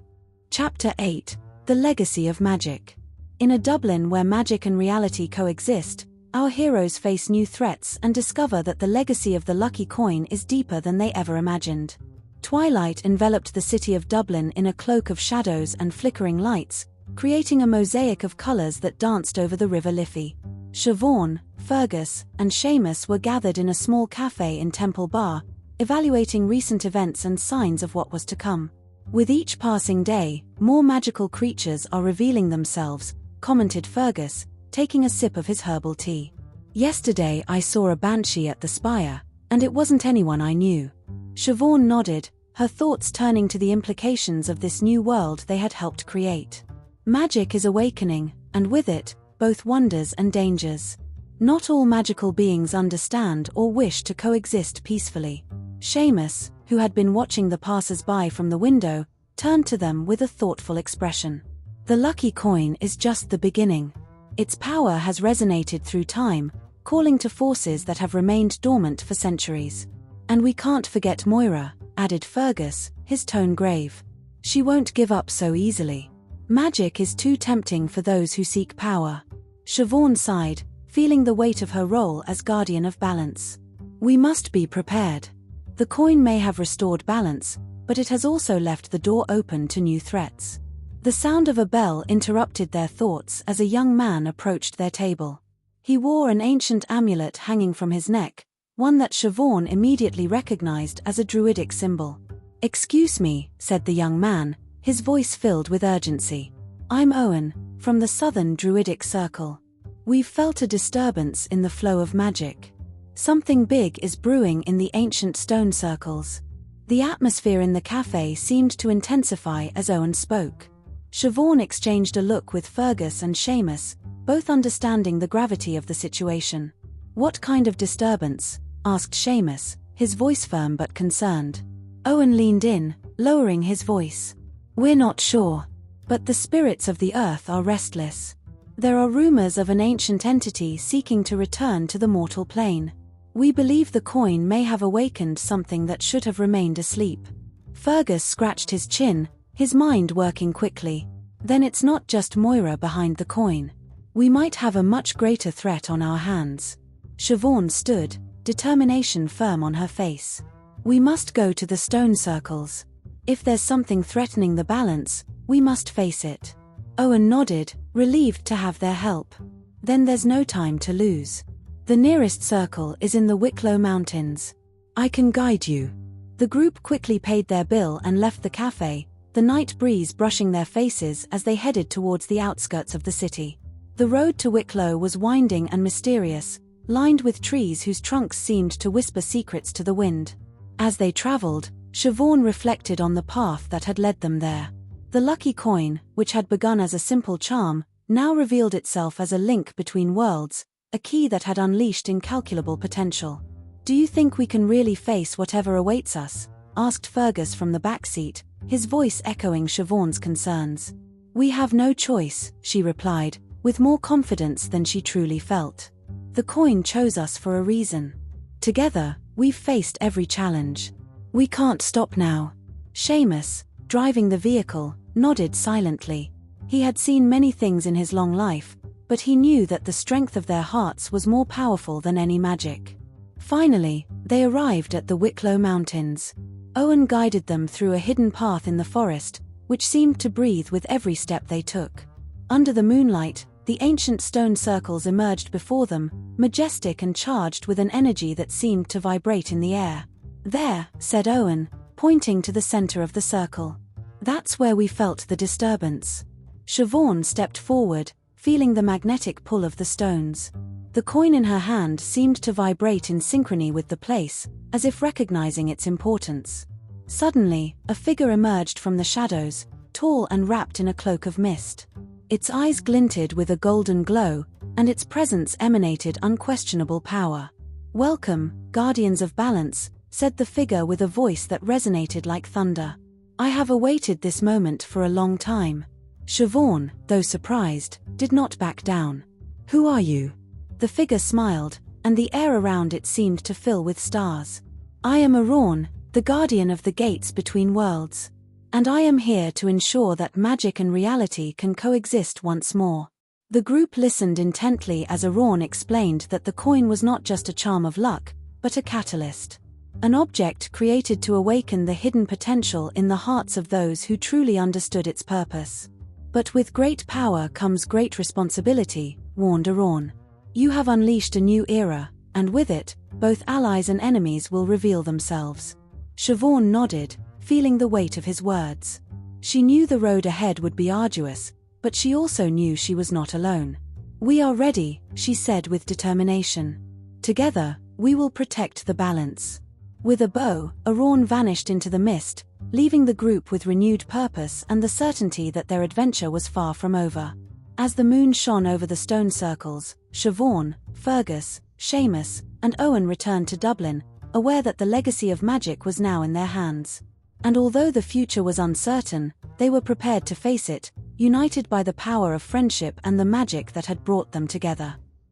Chapter 8: The Legacy of Magic. In a Dublin where magic and reality coexist, our heroes face new threats and discover that the legacy of the lucky coin is deeper than they ever imagined. Twilight enveloped the city of Dublin in a cloak of shadows and flickering lights, creating a mosaic of colors that danced over the River Liffey. Siobhan, Fergus, and Seamus were gathered in a small cafe in Temple Bar, evaluating recent events and signs of what was to come. "With each passing day, more magical creatures are revealing themselves," commented Fergus, taking a sip of his herbal tea. "Yesterday I saw a banshee at the spire, and it wasn't anyone I knew." Siobhan nodded, her thoughts turning to the implications of this new world they had helped create. Magic is awakening, and with it, both wonders and dangers. Not all magical beings understand or wish to coexist peacefully. Seamus, who had been watching the passers-by from the window, turned to them with a thoughtful expression. "The lucky coin is just the beginning. Its power has resonated through time, calling to forces that have remained dormant for centuries. And we can't forget Moira," added Fergus, his tone grave. "She won't give up so easily. Magic is too tempting for those who seek power." Siobhan sighed, feeling the weight of her role as guardian of balance. "We must be prepared. The coin may have restored balance, but it has also left the door open to new threats." The sound of a bell interrupted their thoughts as a young man approached their table. He wore an ancient amulet hanging from his neck, one that Siobhan immediately recognized as a druidic symbol. "Excuse me," said the young man, his voice filled with urgency. "I'm Owen, from the Southern Druidic Circle. We've felt a disturbance in the flow of magic. Something big is brewing in the ancient stone circles." The atmosphere in the cafe seemed to intensify as Owen spoke. Siobhan exchanged a look with Fergus and Seamus, both understanding the gravity of the situation. "What kind of disturbance?" asked Seamus, his voice firm but concerned. Owen leaned in, lowering his voice. "We're not sure. But the spirits of the earth are restless. There are rumors of an ancient entity seeking to return to the mortal plane. We believe the coin may have awakened something that should have remained asleep." Fergus scratched his chin, his mind working quickly. "Then it's not just Moira behind the coin. We might have a much greater threat on our hands." Siobhan stood, determination firm on her face. "We must go to the stone circles. If there's something threatening the balance, we must face it." Owen nodded, relieved to have their help. "Then there's no time to lose. The nearest circle is in the Wicklow Mountains. I can guide you." The group quickly paid their bill and left the cafe, the night breeze brushing their faces as they headed towards the outskirts of the city. The road to Wicklow was winding and mysterious, lined with trees whose trunks seemed to whisper secrets to the wind. As they traveled, Siobhan reflected on the path that had led them there. The lucky coin, which had begun as a simple charm, now revealed itself as a link between worlds, a key that had unleashed incalculable potential. "Do you think we can really face whatever awaits us?" asked Fergus from the back seat, his voice echoing Siobhan's concerns. "We have no choice," she replied, with more confidence than she truly felt. "The coin chose us for a reason. Together, we've faced every challenge. We can't stop now." Seamus, driving the vehicle, nodded silently. He had seen many things in his long life, but he knew that the strength of their hearts was more powerful than any magic. Finally, they arrived at the Wicklow Mountains. Owen guided them through a hidden path in the forest, which seemed to breathe with every step they took. Under the moonlight, the ancient stone circles emerged before them, majestic and charged with an energy that seemed to vibrate in the air. "There," said Owen, pointing to the center of the circle. "That's where we felt the disturbance." Siobhan stepped forward, feeling the magnetic pull of the stones. The coin in her hand seemed to vibrate in synchrony with the place, as if recognizing its importance. Suddenly, a figure emerged from the shadows, tall and wrapped in a cloak of mist. Its eyes glinted with a golden glow, and its presence emanated unquestionable power. "Welcome, guardians of balance," said the figure with a voice that resonated like thunder. "I have awaited this moment for a long time." Siobhan, though surprised, did not back down. "Who are you?" The figure smiled, and the air around it seemed to fill with stars. "I am Arawn, the guardian of the gates between worlds. And I am here to ensure that magic and reality can coexist once more." The group listened intently as Arawn explained that the coin was not just a charm of luck, but a catalyst. An object created to awaken the hidden potential in the hearts of those who truly understood its purpose. "But with great power comes great responsibility," warned Arawn. "You have unleashed a new era, and with it, both allies and enemies will reveal themselves." Siobhan nodded, feeling the weight of his words. She knew the road ahead would be arduous, but she also knew she was not alone. "We are ready," she said with determination. "Together, we will protect the balance." With a bow, Arawn vanished into the mist, leaving the group with renewed purpose and the certainty that their adventure was far from over. As the moon shone over the stone circles, Siobhan, Fergus, Seamus, and Owen returned to Dublin, aware that the legacy of magic was now in their hands. And although the future was uncertain, they were prepared to face it, united by the power of friendship and the magic that had brought them together.